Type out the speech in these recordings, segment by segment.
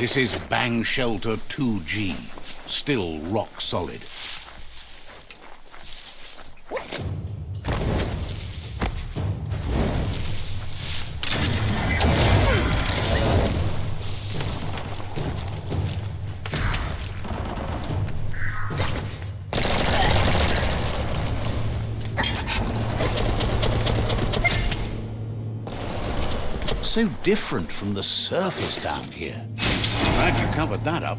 This is Bang Shelter 2G, still rock solid. So different from the surface down here. Glad you covered that up.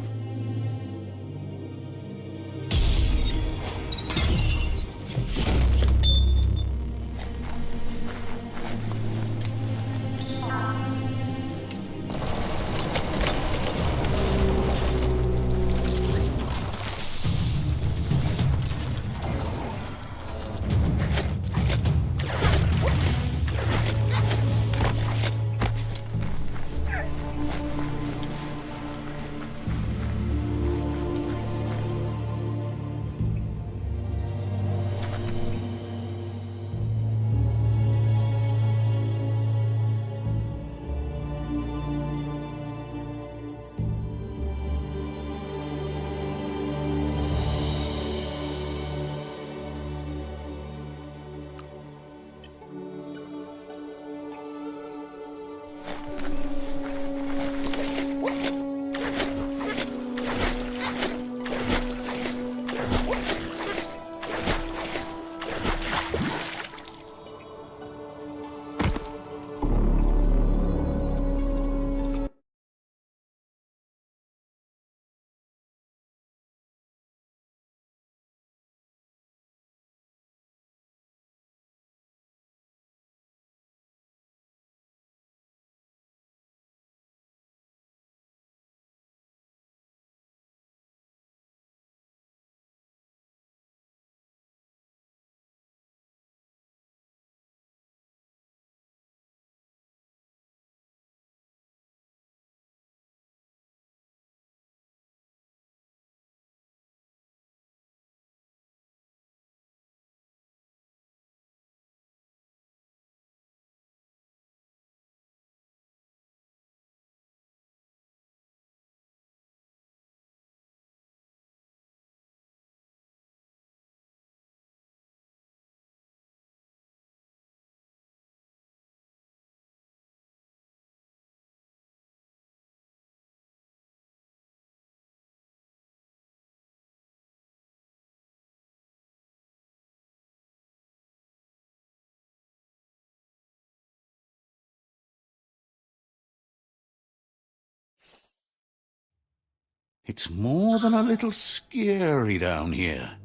It's more than a little scary down here.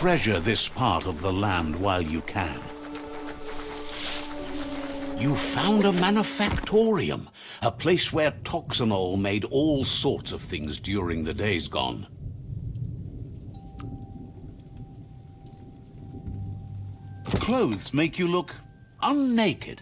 treasure this part of the land while you can. You found a manufactorium, a place where Toxanol made all sorts of things during the days gone. Clothes make you look unnaked.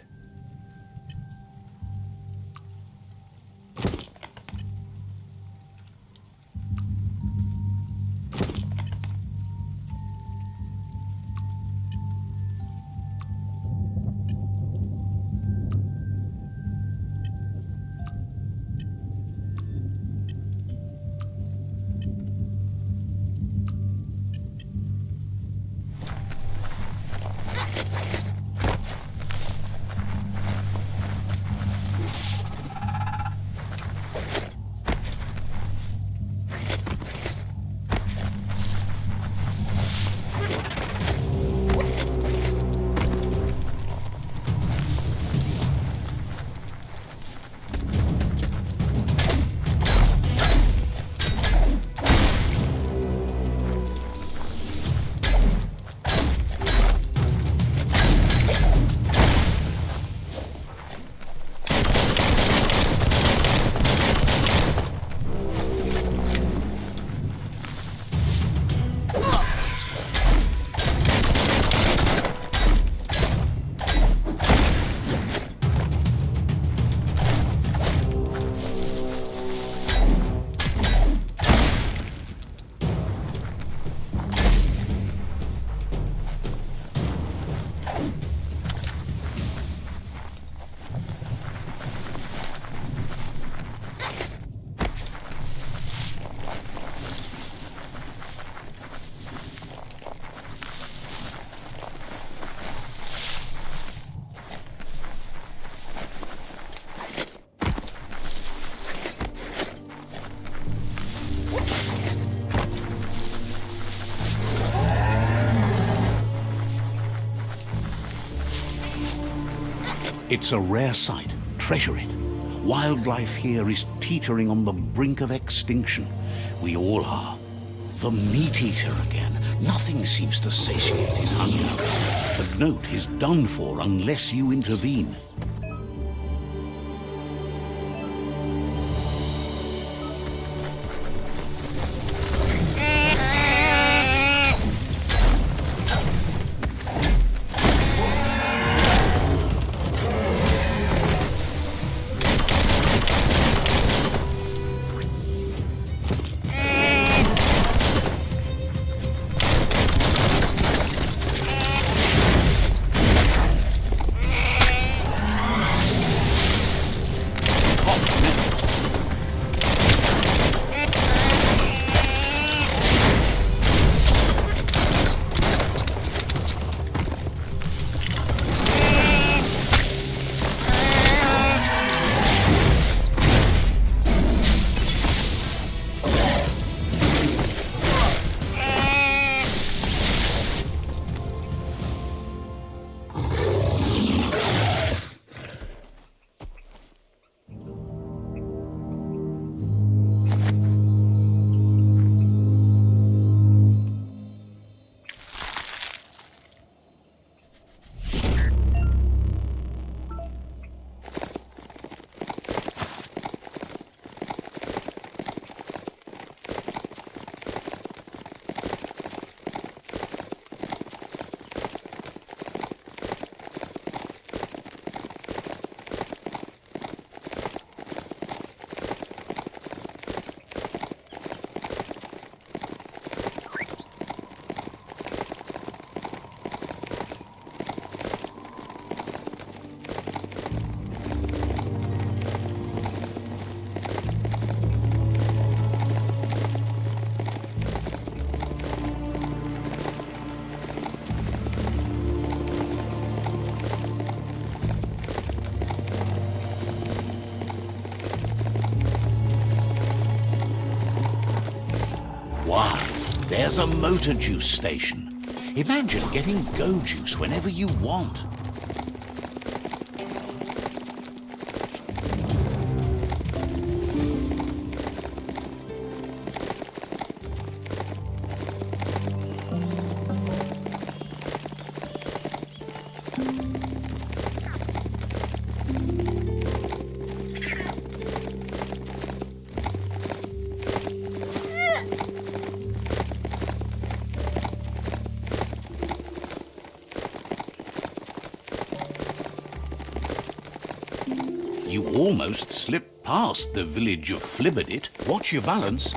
It's a rare sight. Treasure it. Wildlife here is teetering on the brink of extinction. We all are. The meat-eater again. Nothing seems to satiate his hunger. The gnat is done for unless you intervene. Wow, there's a motor juice station. Imagine getting go juice whenever you want. almost slipped past the village of Flibberdit. Watch your balance.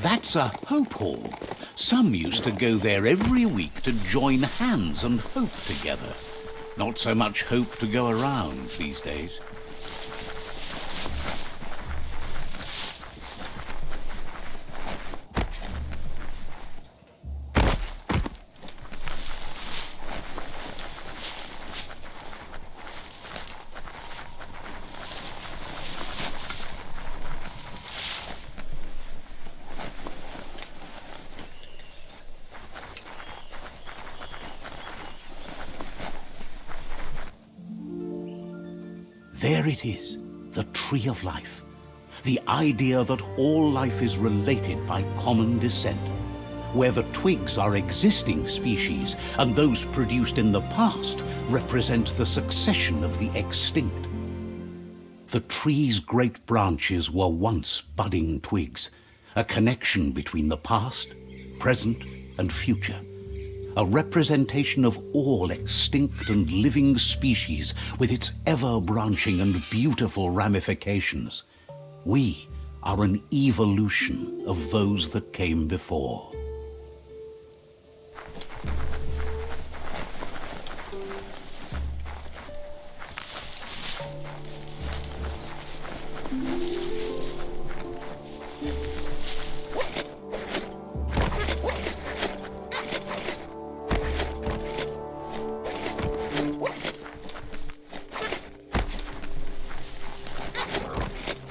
That's a hope hall. Some used to go there every week to join hands and hope together. Not so much hope to go around these days. There it is, the tree of life. The idea that all life is related by common descent, where the twigs are existing species and those produced in the past represent the succession of the extinct. The tree's great branches were once budding twigs, a connection between the past, present, and future. A representation of all extinct and living species with its ever-branching and beautiful ramifications. We are an evolution of those that came before.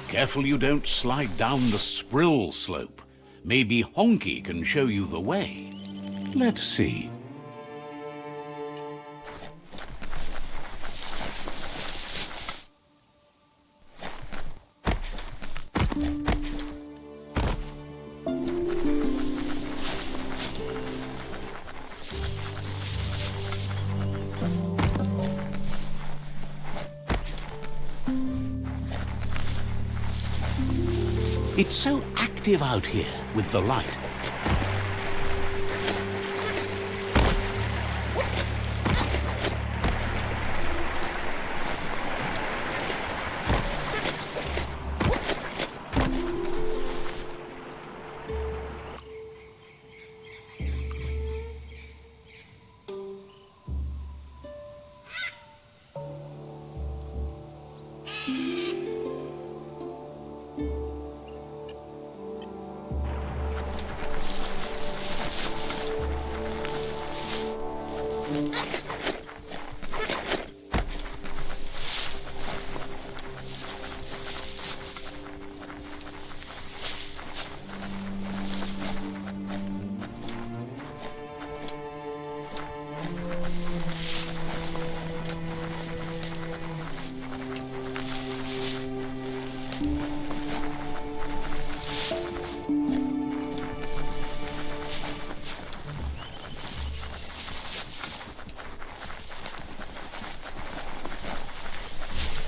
Careful you don't slide down the Sprill slope. Maybe Honky can show you the way. Let's see. It's so active out here with the light.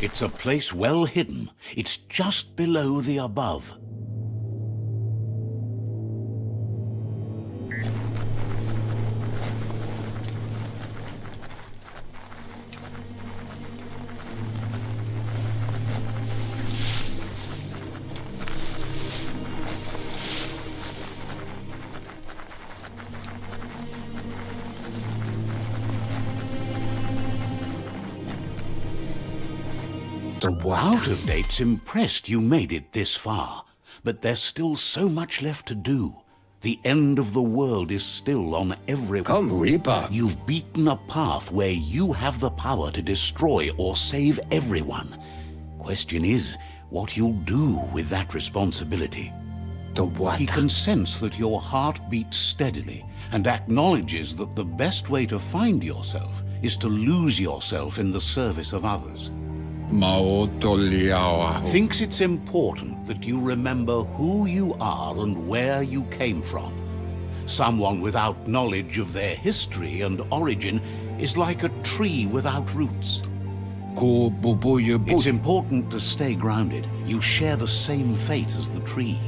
It's a place well hidden. It's just below the above. Out of Date's impressed you made it this far, but there's still so much left to do. The end of the world is still on every... Come, Reaper. You've beaten a path where you have the power to destroy or save everyone. Question is, what you'll do with that responsibility. The what? He can sense that your heart beats steadily and acknowledges that the best way to find yourself is to lose yourself in the service of others. Thinks it's important that you remember who you are and where you came from. Someone without knowledge of their history and origin is like a tree without roots. It's important to stay grounded. You share the same fate as the tree.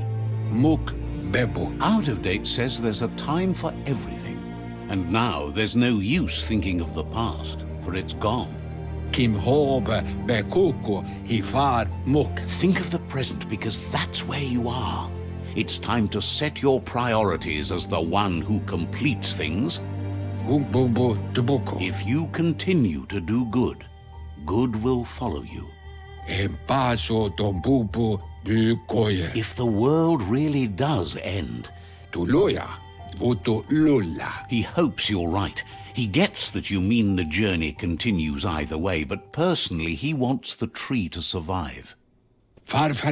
Out of Date says there's a time for everything. And now there's no use thinking of the past, for it's gone. Think of the present, because that's where you are. It's time to set your priorities as the one who completes things. If you continue to do good, good will follow you. If the world really does end, he hopes you're right. He gets that you mean the journey continues either way, but personally he wants the tree to survive. Out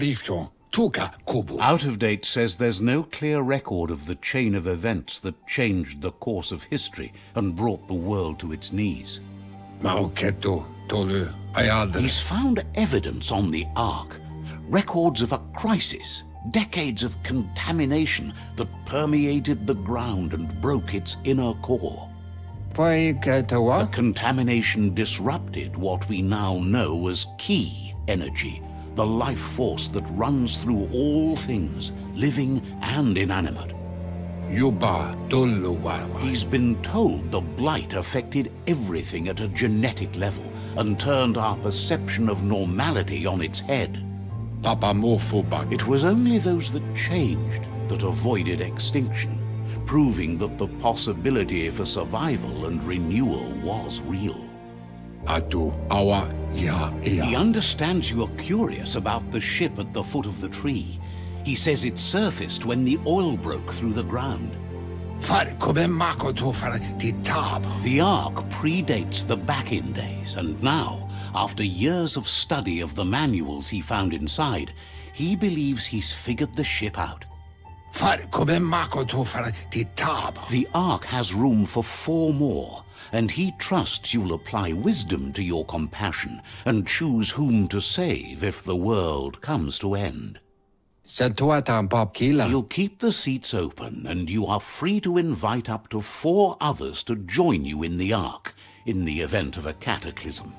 of Date says there's no clear record of the chain of events that changed the course of history and brought the world to its knees. He's found evidence on the Ark, records of a crisis, decades of contamination that permeated the ground and broke its inner core. The contamination disrupted what we now know as key energy, the life force that runs through all things, living and inanimate. He's been told the blight affected everything at a genetic level and turned our perception of normality on its head. It was only those that changed that avoided extinction, proving that the possibility for survival and renewal was real. He understands you are curious about the ship at the foot of the tree. He says it surfaced when the oil broke through the ground. The Ark predates the back-in days, and now, after years of study of the manuals he found inside, he believes he's figured the ship out. The Ark has room for 4 more, and he trusts you'll apply wisdom to your compassion and choose whom to save if the world comes to end. He'll keep the seats open, and you are free to invite up to 4 others to join you in the Ark in the event of a cataclysm.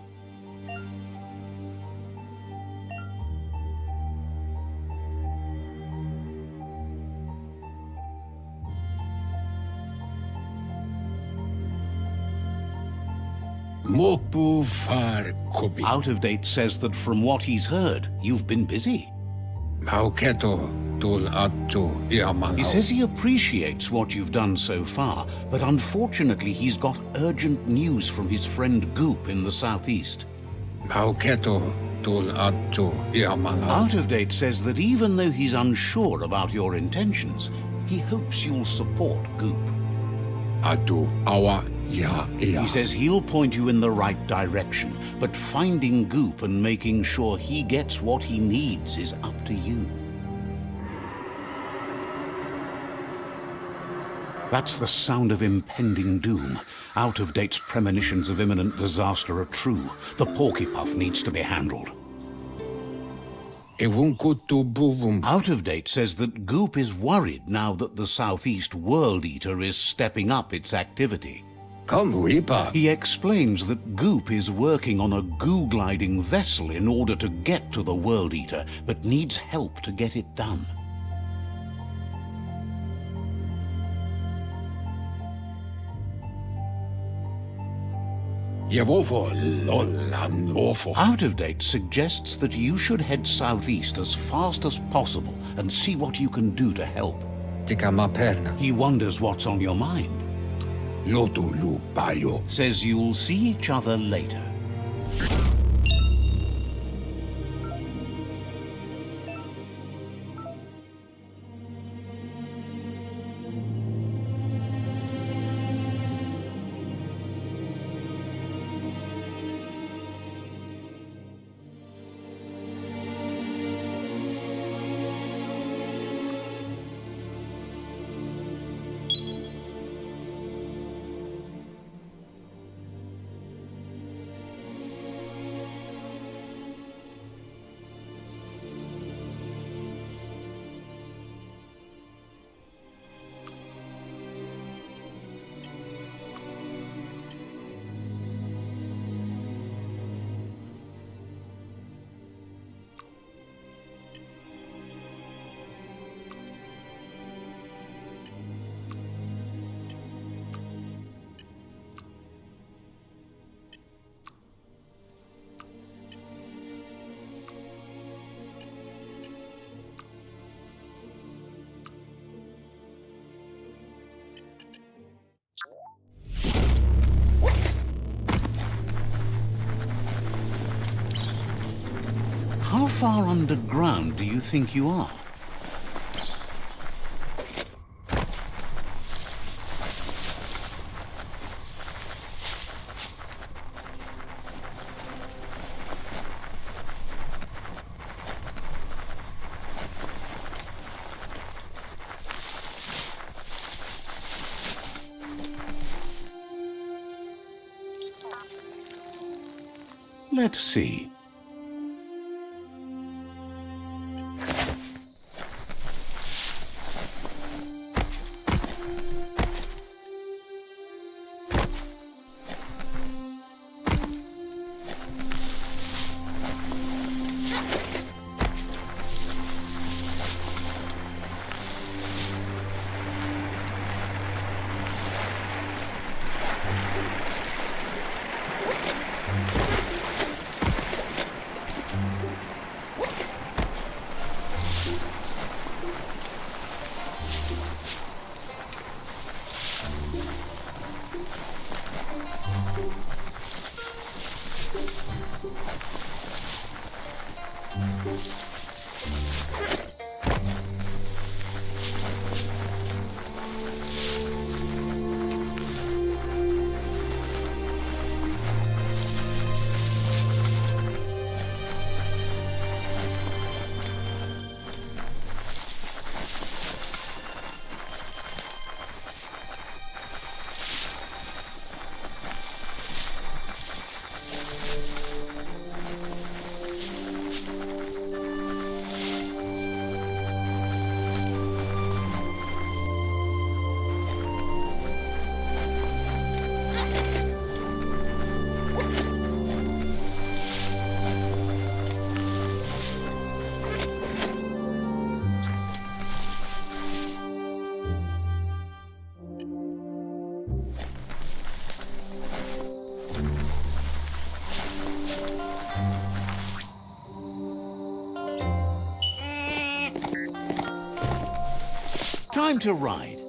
Out of Date says that from what he's heard, you've been busy. He says he appreciates what you've done so far, but unfortunately he's got urgent news from his friend Goop in the southeast. Out of Date says that even though he's unsure about your intentions, he hopes you'll support Goop. He says he'll point you in the right direction, but finding Goop and making sure he gets what he needs is up to you. That's the sound of impending doom. Out of Date's premonitions of imminent disaster are true. The Porkypuff needs to be handled. Out of Date says that Goop is worried now that the Southeast World Eater is stepping up its activity. He explains that Goop is working on a goo-gliding vessel in order to get to the World Eater, but needs help to get it done. Out of Date suggests that you should head southeast as fast as possible and see what you can do to help. He wonders what's on your mind. Says you'll see each other later. far underground do you think you are? Let's see. Time to ride.